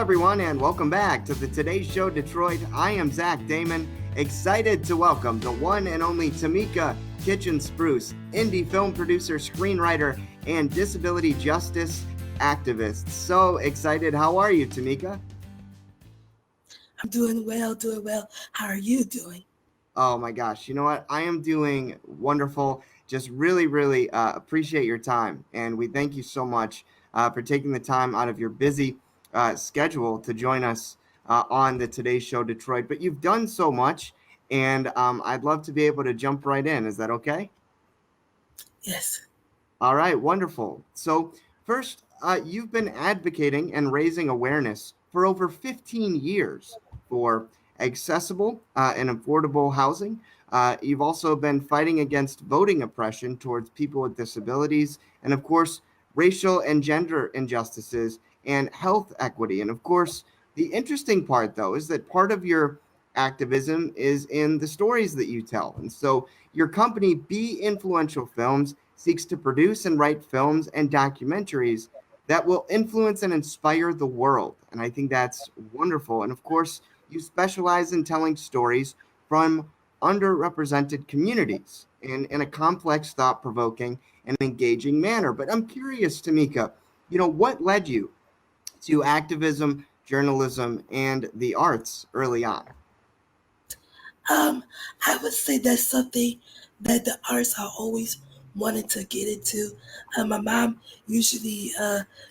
everyone, and welcome back to the Today Show Detroit. I am Zach Damon, excited to welcome the one and only Tamika Kitchen Spruce, indie film producer, screenwriter, and disability justice activist. So excited. How are you, Tamika? I'm doing well, doing well. How are you doing? Oh my gosh, you know what? I am doing wonderful. Just really appreciate your time. And we thank you so much for taking the time out of your busy schedule to join us on the Today Show Detroit. But you've done so much, and I'd love to be able to jump right in. Is that okay? Yes. All right, wonderful. So, first, you've been advocating and raising awareness for over 15 years for accessible and affordable housing. You've also been fighting against voting oppression towards people with disabilities, and of course, racial and gender injustices and health equity. And of course, the interesting part, though, is that part of your activism is in the stories that you tell. And so, your company, Be Influential Films, seeks to produce and write films and documentaries that will influence and inspire the world. And I think that's wonderful. And of course, you specialize in telling stories from underrepresented communities in a complex, thought provoking, and engaging manner. But I'm curious, Tamika, what led you to activism, journalism, and the arts early on? Um, I would say that's something that the arts I always wanted to get into. My mom usually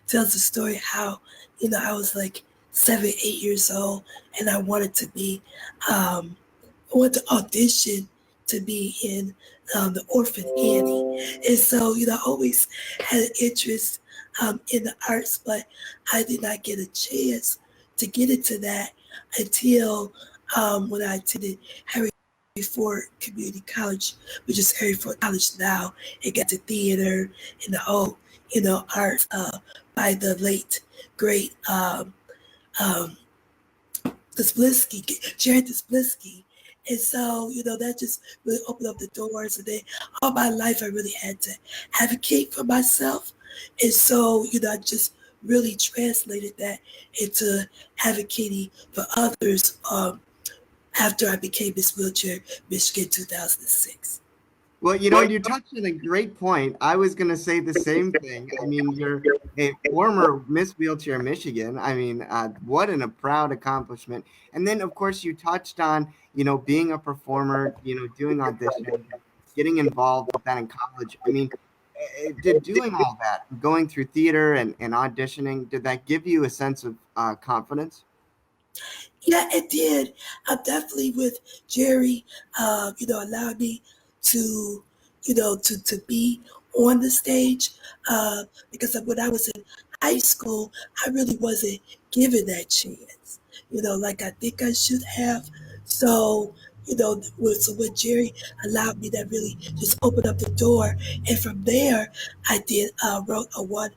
tells the story how, I was like 7, 8 years old and I wanted to be, I wanted to audition to be in the Orphan Annie. And so, I always had an interest in the arts, but I did not get a chance to get into that until when I attended Harry Ford Community College, which is Harry Ford College now. It got to theater and the whole, arts by the late, great um, Desplinsky, Jared Desplinsky. And so, that just really opened up the doors. And then all my life, I really had to advocate for myself. And so, I just really translated that into advocating for others after I became Miss Wheelchair Michigan 2006. Well, you touched on a great point. I was going to say the same thing. I mean, you're a former Miss Wheelchair Michigan. I mean, what a proud accomplishment. And then, of course, you touched on, being a performer, doing auditioning, getting involved with that in college. I mean, did doing all that, going through theater and auditioning, did that give you a sense of confidence? Yeah, it did. I'm definitely with Jerry, allowed me to, to be on the stage because when I was in high school, I really wasn't given that chance, like I think I should have. So, so when Jerry allowed me, that really just opened up the door. And from there, I wrote a one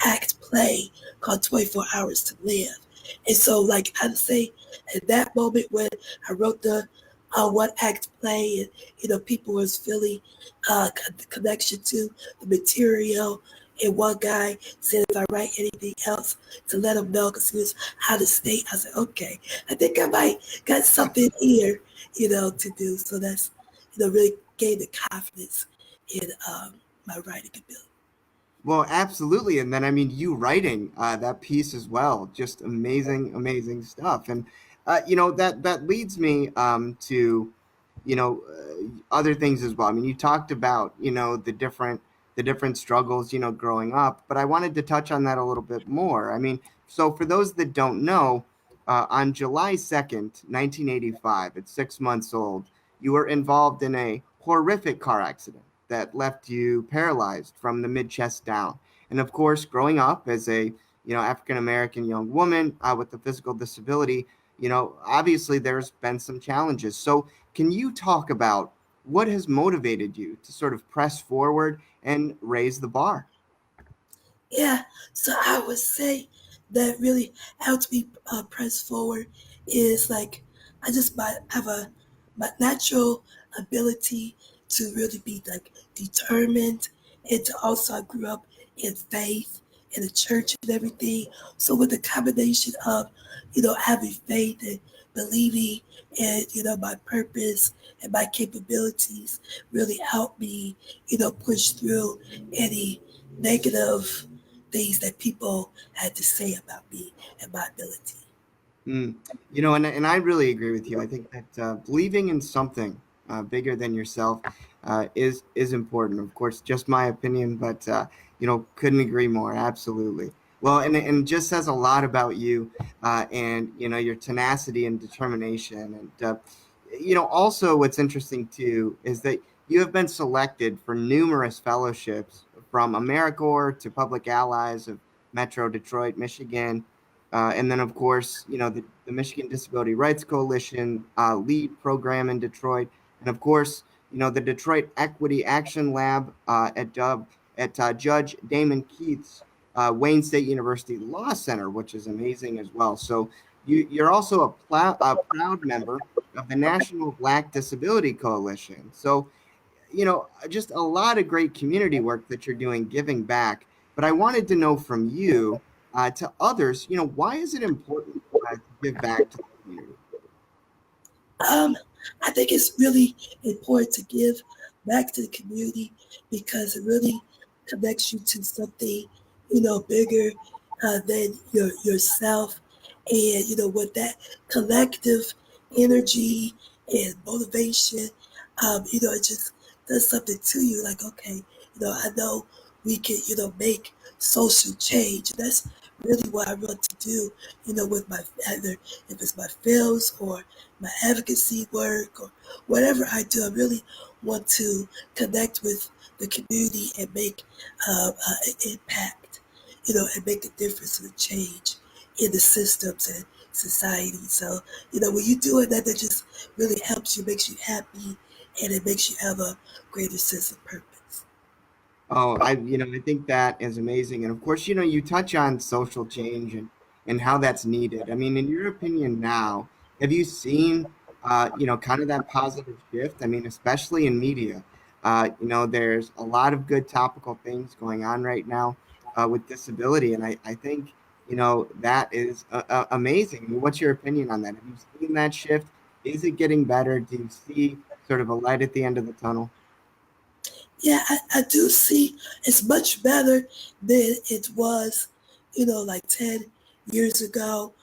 act play called 24 Hours to Live. And so, like I'd say, at that moment when I wrote the one act play, and people was feeling the connection to the material, and one guy said if I write anything else to let him know because he was out of state. I said, okay, I think I might got something here, to do. So that's really gave the confidence in my writing ability. Well, absolutely. And then, I mean, you writing that piece as well, just amazing stuff. And, that leads me to, other things as well. I mean, you talked about, the different struggles, growing up, but I wanted to touch on that a little bit more. I mean, so for those that don't know, on July 2nd, 1985, at 6 months old, you were involved in a horrific car accident that left you paralyzed from the mid chest down. And of course, growing up as a African American young woman with a physical disability, obviously there's been some challenges. So, can you talk about what has motivated you to sort of press forward and raise the bar? Yeah, so I would say that really helped me press forward is like I just have my natural ability to really be like determined, and to also I grew up in faith, in the church and everything. So with the combination of, having faith and believing and, my purpose and my capabilities really helped me, push through any negative things that people had to say about me and my ability. Mm. And I really agree with you. I think that believing in something bigger than yourself is important. Of course, just my opinion, but couldn't agree more. Absolutely. Well, and just says a lot about you, and your tenacity and determination. And also what's interesting too is that you have been selected for numerous fellowships from AmeriCorps to Public Allies of Metro Detroit, Michigan. And then, of course, the Michigan Disability Rights Coalition lead program in Detroit. And of course, the Detroit Equity Action Lab at Judge Damon Keith's Wayne State University Law Center, which is amazing as well. So you're also a proud member of the National Black Disability Coalition. So, just a lot of great community work that you're doing, giving back. But I wanted to know from you to others, why is it important to give back to the community? Um, I think it's really important to give back to the community because it really connects you to something, bigger than yourself. And, with that collective energy and motivation, it just does something to you. Like, okay, I know we can, make social change. And that's really what I want to do, with my, either if it's my films or my advocacy work or whatever I do. I really want to connect with the community and make an impact, and make a difference and a change in the systems and society. So, when you do it, that just really helps you, makes you happy, and it makes you have a greater sense of purpose. Oh, I think that is amazing. And of course, you touch on social change and how that's needed. I mean, in your opinion now, have you seen, kind of that positive shift? I mean, especially in media. There's a lot of good topical things going on right now with disability. And I think, that is amazing. I mean, what's your opinion on that? Have you seen that shift? Is it getting better? Do you see sort of a light at the end of the tunnel? Yeah, I do see it's much better than it was, like 10 years ago,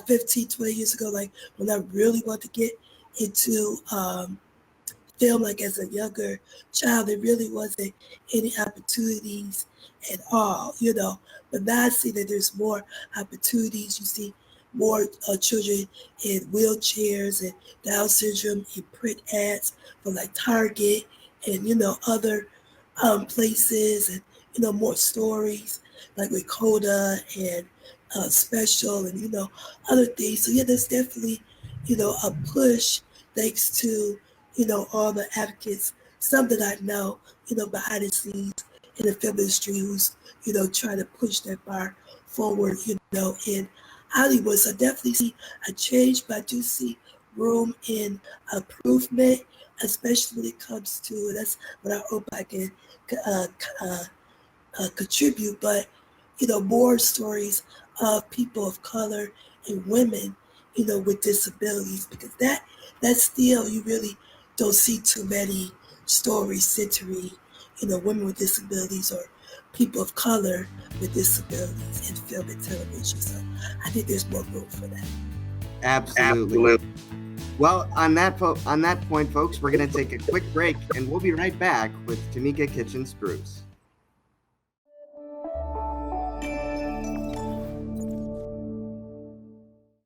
15, 20 years ago, like when I really want to get into film, like as a younger child, there really wasn't any opportunities at all, But now I see that there's more opportunities. You see more children in wheelchairs and Down syndrome in print ads for like Target and other places, and more stories like with Coda and Special and other things. So yeah, there's definitely a push thanks to all the advocates, some that I know, behind the scenes in the film industry who's, trying to push that bar forward, in Hollywood. So I definitely see a change, but I do see room in improvement, especially when it comes to, that's what I hope I can uh, uh, contribute, but more stories of people of color and women, with disabilities, because that still you really don't see too many stories centering, women with disabilities or people of color with disabilities in film and television. So I think there's more room for that. Absolutely. Well, on that point, folks, we're going to take a quick break, and we'll be right back with Tamika Kitchen Spruce.